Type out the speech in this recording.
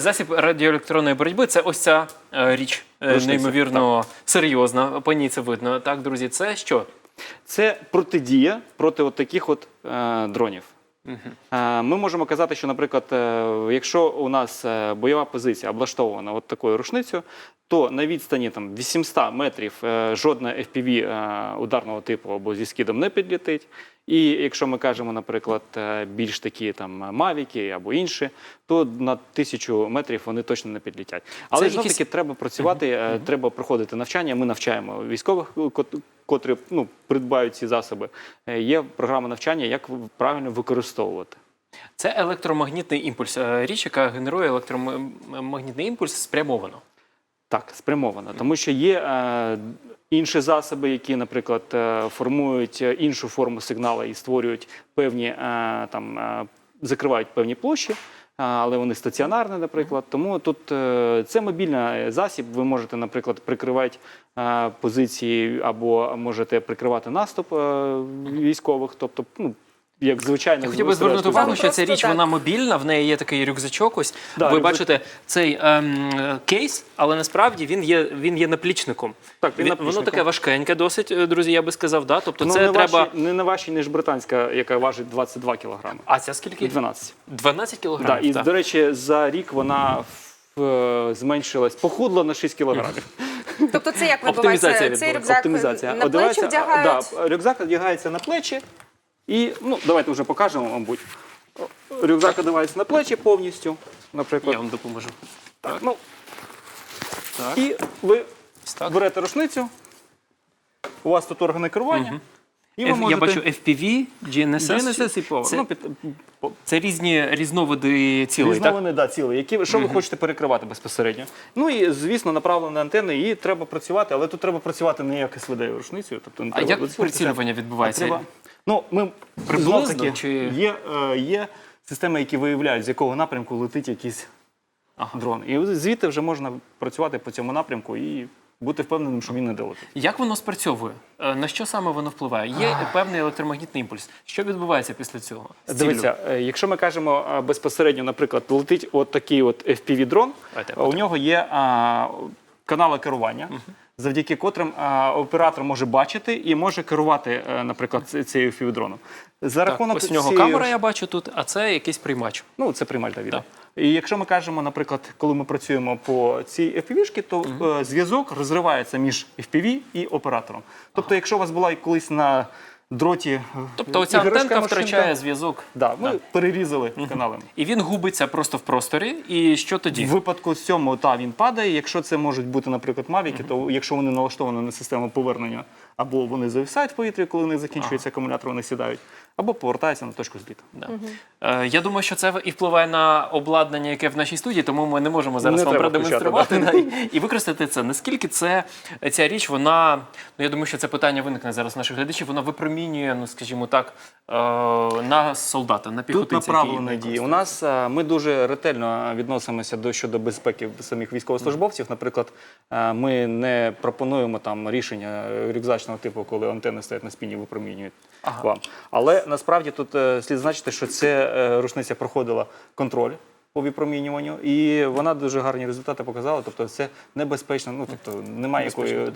засіб радіоелектронної боротьби – це ось ця річ, неймовірно серйозна, по ній це видно. Так, друзі, це що? Це протидія проти от таких от дронів. Ми можемо казати, що, наприклад, якщо у нас бойова позиція облаштована от такою рушницею, то на відстані там 800 метрів жодна FPV ударного типу або зі скидом не підлітить. І якщо ми кажемо, наприклад, більш такі там мавіки або інші, то на 1000 метрів вони точно не підлітять. Але знов-таки треба працювати, треба проходити навчання. Ми навчаємо військових, котрі придбають ці засоби. Є програма навчання, як правильно використовувати. Це електромагнітний імпульс. Річ, яка генерує електромагнітний імпульс спрямовано. Так, спрямовано. Тому що є інші засоби, які, наприклад, формують іншу форму сигналу і створюють певні, закривають певні площі, але вони стаціонарні, наприклад. Тому тут це мобільний засіб. Ви можете, наприклад, прикривати позиції або можете прикривати наступ військових, тобто, як звичайно. Я хотів би звернути увагу, що ця річ, вона мобільна, в неї є такий рюкзачок ось. Да, ви бачите цей кейс, але насправді він є наплічником. Так, воно таке важкеньке досить, друзі, я би сказав, да? Тобто це треба... Не на важчій, ніж британська, яка важить 22 кілограми. А ця скільки? 12. 12 кілограмів, так. І, до речі, за рік вона зменшилась, похудла на 6 кілограмів. Тобто це як відбувається? Цей рюкзак на плечі вдягають? Так, рюкзак одягається на плечі. І, давайте вже покажемо, мабуть. Рюкзак одягається на плечі повністю, наприклад. Я вам допоможу. Так. І ви берете рушницю, у вас тут органи керування. І ви можете... Я бачу FPV, GNSS. і POWER. Це різні різновиди цілей, так? Різновиди цілей. Що ви хочете перекривати безпосередньо. Ну і, звісно, направлені антени, і треба працювати, але тут треба працювати не як СВД рушницею. Тобто, а як прицілювання відбувається? Ми приблизно є системи, які виявляють, з якого напрямку летить якийсь дрон. І звідти вже можна працювати по цьому напрямку і бути впевненим, що він не долетить. Як воно спрацьовує? На що саме воно впливає? Є певний електромагнітний імпульс. Що відбувається після цього? Дивіться, якщо ми кажемо безпосередньо, наприклад, летить от такий от FPV-дрон, у нього є канали керування, завдяки котрим оператор може бачити і може керувати, наприклад, цією FPV-дроном. Ось у нього камера, я бачу тут, а це якийсь приймач. Це приймач для відео. І якщо ми кажемо, наприклад, коли ми працюємо по цій FPV-шці, то зв'язок розривається між FPV і оператором. Тобто, якщо у вас була колись на дроті... Тобто оця антенка втрачає зв'язок. Так, ми перерізали каналами. І він губиться просто в просторі, і що тоді? В випадку з цьому, він падає. Якщо це можуть бути, наприклад, мавіки, то якщо вони налаштовані на систему повернення, або вони зависають в повітрі, коли у них закінчується акумулятор, вони сідають, або повертаються на точку зліту. Я думаю, що це і впливає на обладнання, яке в нашій студії, тому ми не можемо зараз вам продемонструвати і використати це. Наскільки ця річ, вона, я думаю, що це питання виникне зараз у наших глядачів, вона випромінює, скажімо так, на солдата, на піхотинця. Тут направлена дія. У нас ми дуже ретельно відносимося щодо безпеки самих військовослужбовців. Наприклад, ми не пропонуємо там рішення рюкзачного типу, коли антени стоять на спині і випромінюють вам. Але насправді тут слід зазначити, що ця рушниця проходила контроль по випромінюванню, і вона дуже гарні результати показала. Тобто це небезпечно, тобто немає якої...